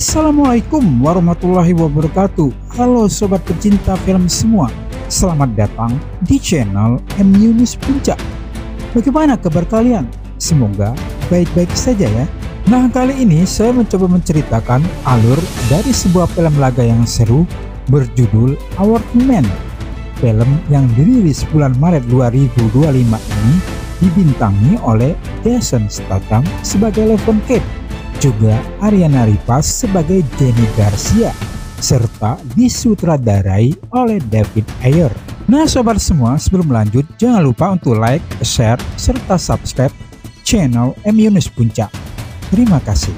Assalamualaikum warahmatullahi wabarakatuh. Halo sobat pecinta film semua, selamat datang di channel M Yunus Puncak. Bagaimana kabar kalian? Semoga baik-baik saja ya. Nah, kali ini saya mencoba menceritakan alur dari sebuah film laga yang seru berjudul Our Man. Film yang dirilis bulan Maret 2025 ini dibintangi oleh Jason Statham sebagai Levon Kate, juga Ariana Ripas sebagai Jenny Garcia, serta disutradarai oleh David Ayer. Nah sobat semua, sebelum lanjut jangan lupa untuk like, share, serta subscribe channel M Yunus Puncak. Terima kasih.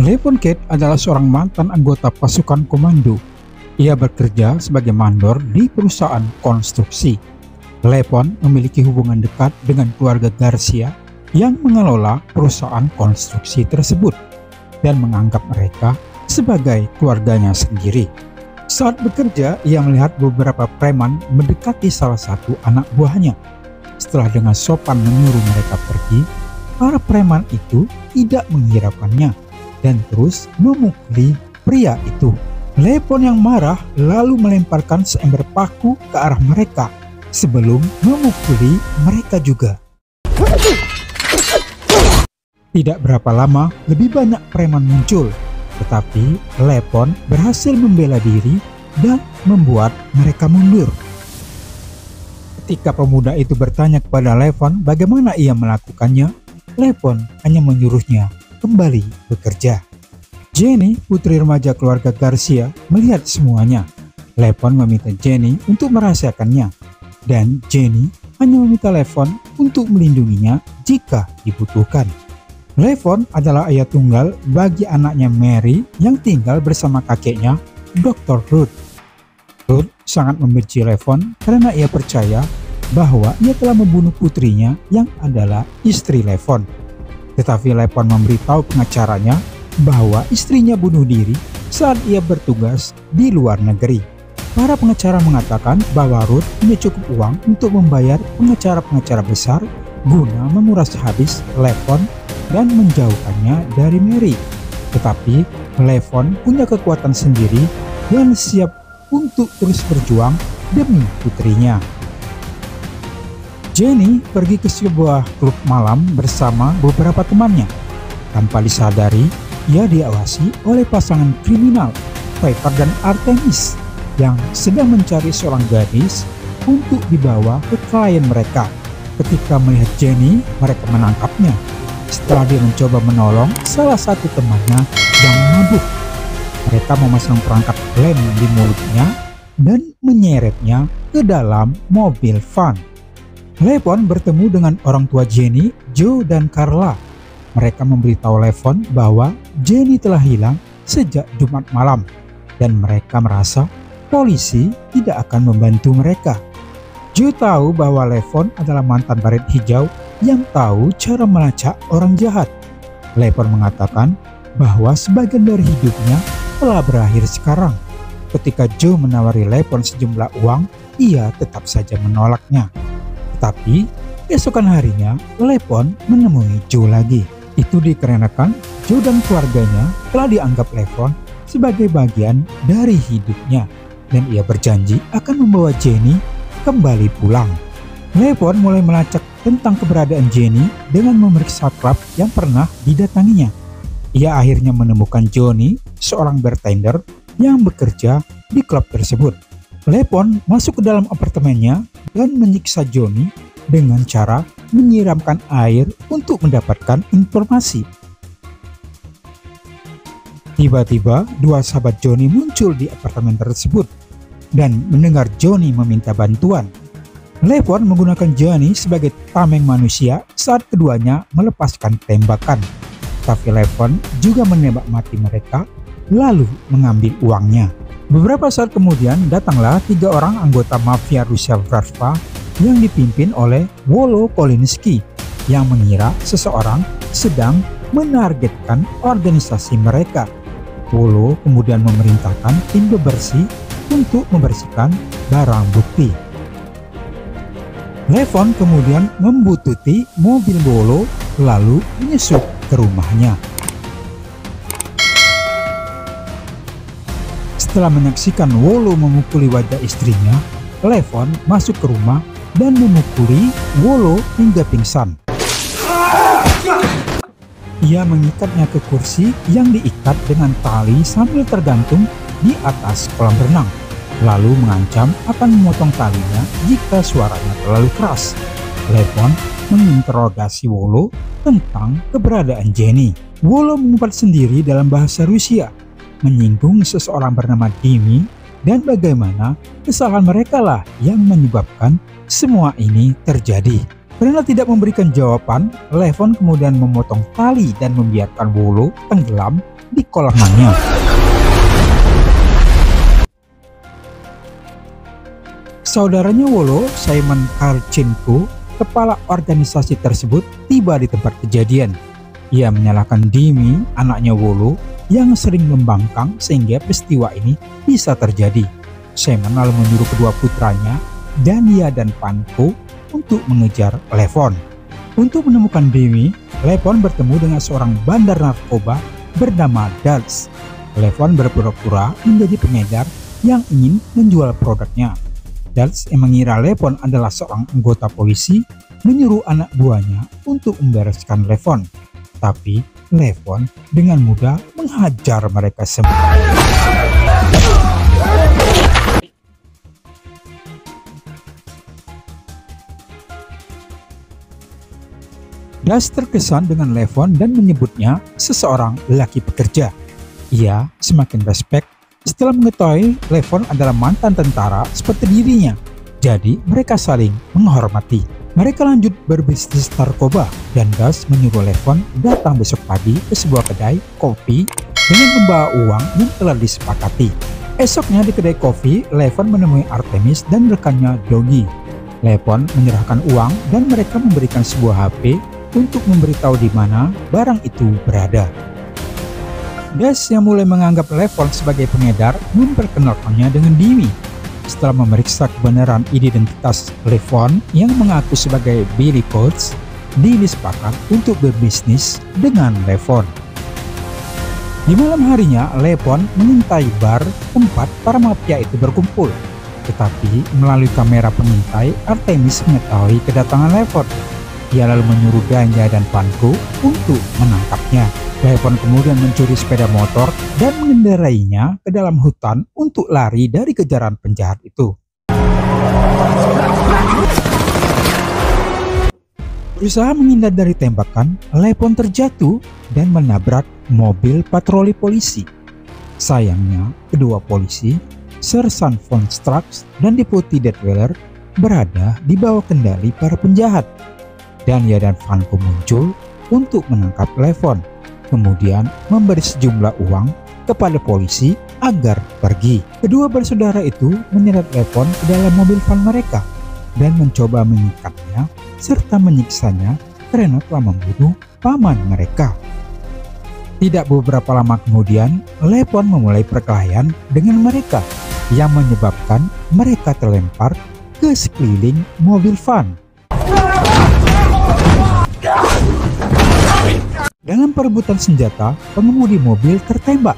Levon Kate adalah seorang mantan anggota pasukan komando. Ia bekerja sebagai mandor di perusahaan konstruksi. Levon memiliki hubungan dekat dengan keluarga Garcia yang mengelola perusahaan konstruksi tersebut dan menganggap mereka sebagai keluarganya sendiri. Saat bekerja, ia melihat beberapa preman mendekati salah satu anak buahnya. Setelah dengan sopan menyuruh mereka pergi, para preman itu tidak menghiraukannya dan terus memukuli pria itu. Levon yang marah lalu melemparkan seember paku ke arah mereka sebelum memukuli mereka juga. Tidak berapa lama, lebih banyak preman muncul, tetapi Levon berhasil membela diri dan membuat mereka mundur. Ketika pemuda itu bertanya kepada Levon bagaimana ia melakukannya, Levon hanya menyuruhnya kembali bekerja. Jenny, putri remaja keluarga Garcia, melihat semuanya. Levon meminta Jenny untuk merahasiakannya, dan Jenny hanya meminta Levon untuk melindunginya jika dibutuhkan. Levon adalah ayah tunggal bagi anaknya Mary yang tinggal bersama kakeknya, Dr. Ruth. Ruth sangat membenci Levon karena ia percaya bahwa ia telah membunuh putrinya yang adalah istri Levon. Tetapi Levon memberitahu pengacaranya bahwa istrinya bunuh diri saat ia bertugas di luar negeri. Para pengacara mengatakan bahwa Ruth punya cukup uang untuk membayar pengacara-pengacara besar guna menguras habis Levon dan menjauhkannya dari Mary. Tetapi Levon punya kekuatan sendiri dan siap untuk terus berjuang demi putrinya. Jenny pergi ke sebuah klub malam bersama beberapa temannya. Tanpa disadari, ia diawasi oleh pasangan kriminal Piper dan Artemis yang sedang mencari seorang gadis untuk dibawa ke klien mereka. Ketika melihat Jenny, mereka menangkapnya setelah dia mencoba menolong salah satu temannya yang mabuk. Mereka memasang perangkap lem di mulutnya dan menyeretnya ke dalam mobil van. Levon bertemu dengan orang tua Jenny, Joe dan Carla. Mereka memberitahu Levon bahwa Jenny telah hilang sejak Jumat malam dan mereka merasa polisi tidak akan membantu mereka. Joe tahu bahwa Levon adalah mantan baret hijau yang tahu cara melacak orang jahat. Levon mengatakan bahwa sebagian dari hidupnya telah berakhir sekarang. Ketika Joe menawari Levon sejumlah uang, ia tetap saja menolaknya. Tetapi keesokan harinya Levon menemui Joe lagi. Itu dikarenakan Joe dan keluarganya telah dianggap Levon sebagai bagian dari hidupnya, dan ia berjanji akan membawa Jenny kembali pulang. Levon mulai melacak tentang keberadaan Jenny dengan memeriksa klub yang pernah didatanginya. Ia akhirnya menemukan Johnny, seorang bartender yang bekerja di klub tersebut. Levon masuk ke dalam apartemennya dan menyiksa Johnny dengan cara menyiramkan air untuk mendapatkan informasi. Tiba-tiba dua sahabat Johnny muncul di apartemen tersebut dan mendengar Johnny meminta bantuan. Levon menggunakan Johnny sebagai tameng manusia saat keduanya melepaskan tembakan. Tapi Levon juga menembak mati mereka lalu mengambil uangnya. Beberapa saat kemudian datanglah 3 orang anggota mafia Rusia Vrasva yang dipimpin oleh Wolo Kolinsky yang mengira seseorang sedang menargetkan organisasi mereka. Wolo kemudian memerintahkan tim bebersih untuk membersihkan barang bukti. Levon kemudian membututi mobil Wolo lalu menyusup ke rumahnya. Setelah menyaksikan Wolo memukuli wajah istrinya, Levon masuk ke rumah dan memukuli Wolo hingga pingsan. Ia mengikatnya ke kursi yang diikat dengan tali sambil tergantung di atas kolam renang, lalu mengancam akan memotong talinya jika suaranya terlalu keras. Levon menginterogasi Wolo tentang keberadaan Jenny. Wolo mengumpat sendiri dalam bahasa Rusia, menyinggung seseorang bernama Dimi dan bagaimana kesalahan mereka lah yang menyebabkan semua ini terjadi. Karena tidak memberikan jawaban, Levon kemudian memotong tali dan membiarkan Wolo tenggelam di kolam renangnya. Saudaranya Wolo, Simon Karchenko, kepala organisasi tersebut, tiba di tempat kejadian. Ia menyalahkan Dimi, anaknya Wolo, yang sering membangkang sehingga peristiwa ini bisa terjadi. Simon lalu menyuruh kedua putranya, Dania dan Panko, untuk mengejar Levon. Untuk menemukan Dimi, Levon bertemu dengan seorang bandar narkoba bernama Dals. Levon berpura-pura menjadi pengedar yang ingin menjual produknya. Dals yang mengira Levon adalah seorang anggota polisi menyuruh anak buahnya untuk membereskan Levon. Tapi Levon dengan mudah menghajar mereka semua. Das terkesan dengan Levon dan menyebutnya seseorang lelaki pekerja. Ia semakin respek setelah mengetahui Levon adalah mantan tentara seperti dirinya. Jadi mereka saling menghormati. Mereka lanjut berbisnis narkoba dan Das menyuruh Levon datang besok pagi ke sebuah kedai kopi dengan membawa uang yang telah disepakati. Esoknya di kedai kopi, Levon menemui Artemis dan rekannya Dogi. Levon menyerahkan uang dan mereka memberikan sebuah HP untuk memberitahu di mana barang itu berada. Das yang mulai menganggap Levon sebagai pengedar memperkenalkannya dengan Dimi. Setelah memeriksa kebenaran identitas Levon yang mengaku sebagai Billy Coates, Dimi sepakat untuk berbisnis dengan Levon. Di malam harinya, Levon mengintai bar tempat para mafia itu berkumpul. Tetapi melalui kamera pengintai, Artemis mengetahui kedatangan Levon. Ia lalu menyuruh Danja dan Panko untuk menangkapnya. Levon kemudian mencuri sepeda motor dan mengendarainya ke dalam hutan untuk lari dari kejaran penjahat itu. Berusaha menghindar dari tembakan, Levon terjatuh dan menabrak mobil patroli polisi. Sayangnya, kedua polisi, Sersan von Strax dan Deputi Detweiler, berada di bawah kendali para penjahat. Danya dan Panko muncul untuk menangkap Levon, kemudian memberi sejumlah uang kepada polisi agar pergi. Kedua bersaudara itu menyeret Levon ke dalam mobil van mereka dan mencoba mengikatnya serta menyiksanya karena telah membunuh paman mereka. Tidak beberapa lama kemudian, Levon memulai perkelahian dengan mereka yang menyebabkan mereka terlempar ke sekeliling mobil van. Dalam perebutan senjata, pengemudi mobil tertembak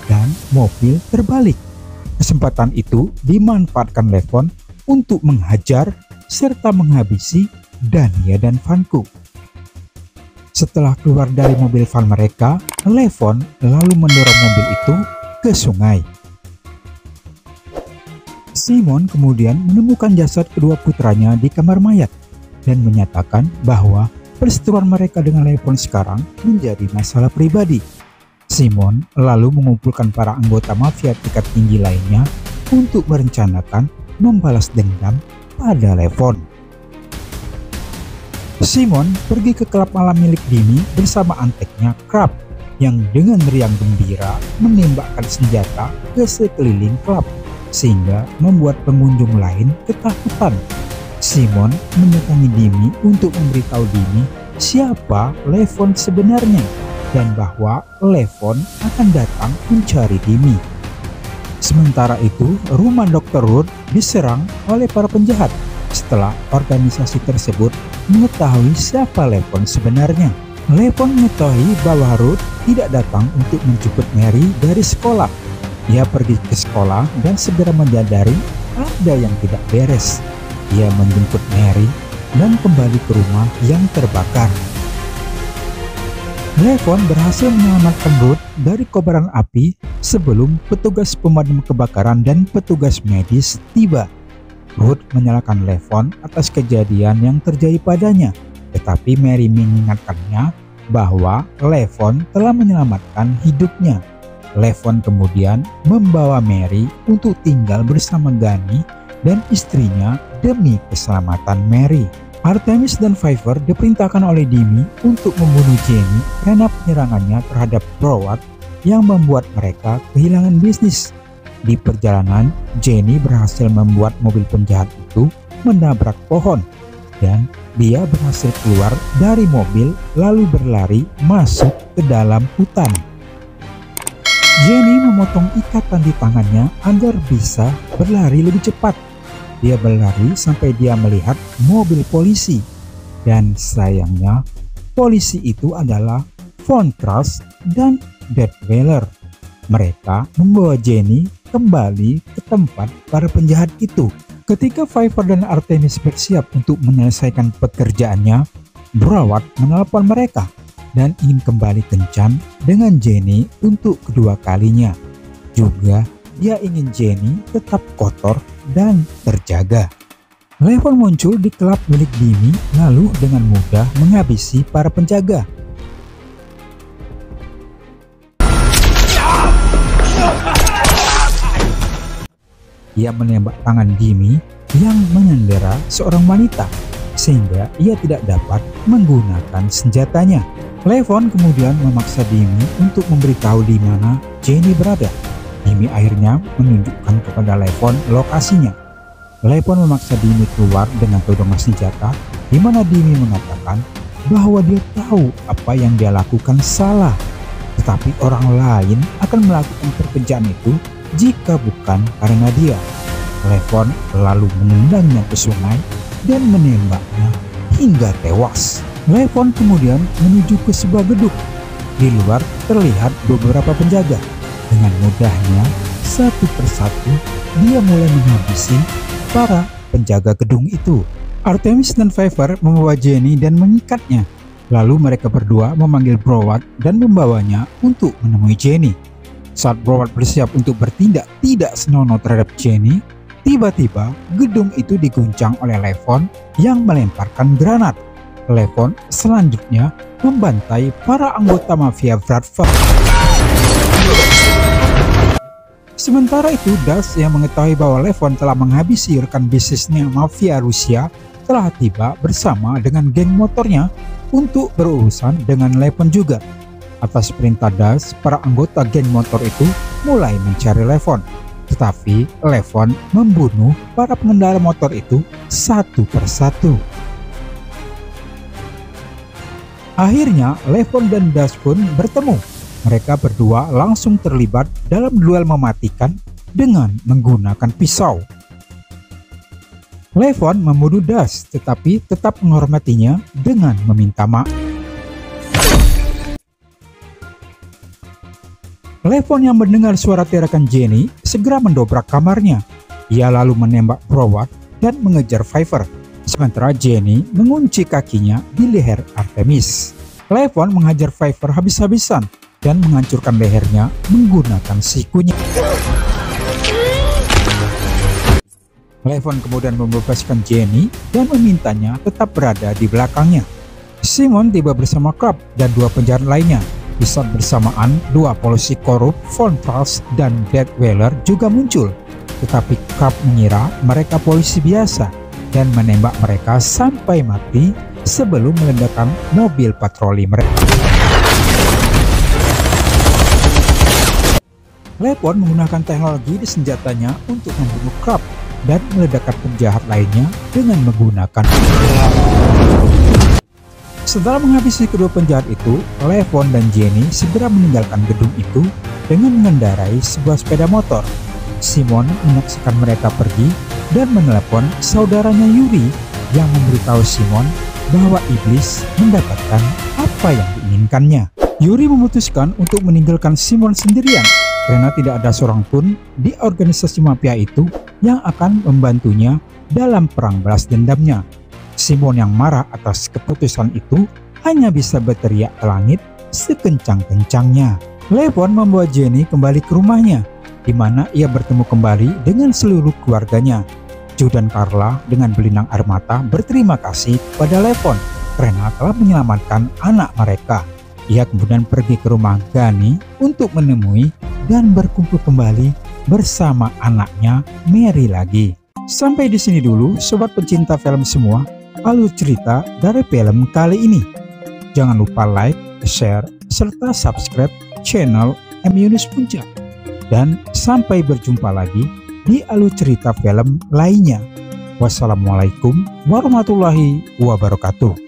dan mobil terbalik. Kesempatan itu dimanfaatkan Levon untuk menghajar serta menghabisi Dania dan Panko. Setelah keluar dari mobil van mereka, Levon lalu mendorong mobil itu ke sungai. Simon kemudian menemukan jasad kedua putranya di kamar mayat dan menyatakan bahwa perseteruan mereka dengan Levon sekarang menjadi masalah pribadi. Simon lalu mengumpulkan para anggota mafia tingkat tinggi lainnya untuk merencanakan membalas dendam pada Levon. Simon pergi ke klub malam milik Dimi bersama anteknya Krab yang dengan riang gembira menembakkan senjata ke sekeliling klub sehingga membuat pengunjung lain ketakutan. Simon mendatangi Dimi untuk memberitahu Dimi siapa Levon sebenarnya dan bahwa Levon akan datang mencari Dimi. Sementara itu, rumah Dr. Rudd diserang oleh para penjahat setelah organisasi tersebut mengetahui siapa Levon sebenarnya. Levon mengetahui bahwa Ruth tidak datang untuk menjemput Mary dari sekolah. Ia pergi ke sekolah dan segera menyadari ada yang tidak beres. Ia menjemput Mary dan kembali ke rumah yang terbakar. Levon berhasil menyelamatkan Ruth dari kobaran api sebelum petugas pemadam kebakaran dan petugas medis tiba. Ruth menyalahkan Levon atas kejadian yang terjadi padanya, tetapi Mary mengingatkannya bahwa Levon telah menyelamatkan hidupnya. Levon kemudian membawa Mary untuk tinggal bersama Gani dan istrinya demi keselamatan Mary. Artemis dan Pfeiffer diperintahkan oleh Dimi untuk membunuh Jenny karena penyerangannya terhadap Broward yang membuat mereka kehilangan bisnis. Di perjalanan, Jenny berhasil membuat mobil penjahat itu menabrak pohon dan dia berhasil keluar dari mobil lalu berlari masuk ke dalam hutan. Jenny memotong ikatan di tangannya agar bisa berlari lebih cepat. Dia berlari sampai dia melihat mobil polisi dan sayangnya polisi itu adalah Von Trask dan Detweiler. Mereka membawa Jenny kembali ke tempat para penjahat itu. Ketika Pfeiffer dan Artemis bersiap untuk menyelesaikan pekerjaannya, Broward menelpon mereka dan ingin kembali kencan dengan Jenny untuk kedua kalinya. Juga dia ingin Jenny tetap kotor dan terjaga. Levon muncul di klub milik Dimi lalu dengan mudah menghabisi para penjaga. Ia menembak tangan Dimi yang menyandera seorang wanita sehingga ia tidak dapat menggunakan senjatanya. Levon kemudian memaksa Dimi untuk memberitahu di mana Jenny berada. Dimi akhirnya menunjukkan kepada Levon lokasinya. Levon memaksa Dimi keluar dengan pegangan senjata, di mana Dimi mengatakan bahwa dia tahu apa yang dia lakukan salah, tetapi orang lain akan melakukan pekerjaan itu jika bukan karena dia. Levon lalu menendangnya ke sungai dan menembaknya hingga tewas. Levon kemudian menuju ke sebuah gedung. Di luar terlihat beberapa penjaga. Dengan mudahnya, satu persatu dia mulai menghabisi para penjaga gedung itu. Artemis dan Pfeiffer membawa Jenny dan mengikatnya. Lalu mereka berdua memanggil Broward dan membawanya untuk menemui Jenny. Saat Broward bersiap untuk bertindak tidak senonoh terhadap Jenny, tiba-tiba gedung itu diguncang oleh Levon yang melemparkan granat. Levon selanjutnya membantai para anggota mafia Bradford. Sementara itu, Das yang mengetahui bahwa Levon telah menghabisi rekan bisnisnya mafia Rusia telah tiba bersama dengan geng motornya untuk berurusan dengan Levon juga. Atas perintah Das, para anggota geng motor itu mulai mencari Levon. Tetapi Levon membunuh para pengendara motor itu satu persatu. Akhirnya Levon dan Das pun bertemu. Mereka berdua langsung terlibat dalam duel mematikan dengan menggunakan pisau. Levon membunuh Das tetapi tetap menghormatinya dengan meminta maaf. Levon yang mendengar suara teriakan Jenny segera mendobrak kamarnya. Ia lalu menembak Broward dan mengejar Pfeiffer. Sementara Jenny mengunci kakinya di leher Artemis. Levon menghajar Pfeiffer habis-habisan dan menghancurkan lehernya menggunakan sikunya. Levon kemudian membebaskan Jenny dan memintanya tetap berada di belakangnya. Simon tiba bersama Krab dan dua penjahat lainnya. Di saat bersamaan, dua polisi korup, Von Trask dan Detweiler juga muncul. Tetapi Krab mengira mereka polisi biasa dan menembak mereka sampai mati sebelum meledakkan mobil patroli mereka. Levon menggunakan teknologi di senjatanya untuk membunuh Krab dan meledakkan penjahat lainnya dengan menggunakan. Setelah menghabisi kedua penjahat itu, Levon dan Jenny segera meninggalkan gedung itu dengan mengendarai sebuah sepeda motor. Simon menyaksikan mereka pergi dan menelepon saudaranya Yuri yang memberitahu Simon bahwa iblis mendapatkan apa yang diinginkannya. Yuri memutuskan untuk meninggalkan Simon sendirian karena tidak ada seorang pun di organisasi mafia itu yang akan membantunya dalam perang balas dendamnya. Simon yang marah atas keputusan itu hanya bisa berteriak ke langit sekencang-kencangnya. Levon membawa Jenny kembali ke rumahnya, di mana ia bertemu kembali dengan seluruh keluarganya. Joe dan Carla dengan belinang air mata berterima kasih kepada Levon karena telah menyelamatkan anak mereka. Ia kemudian pergi ke rumah Gani untuk menemui dan berkumpul kembali bersama anaknya Mary lagi. Sampai di sini dulu sobat pencinta film semua, alur cerita dari film kali ini. Jangan lupa like, share, serta subscribe channel M. Yunus Puncak. Dan sampai berjumpa lagi di alur cerita film lainnya. Wassalamualaikum warahmatullahi wabarakatuh.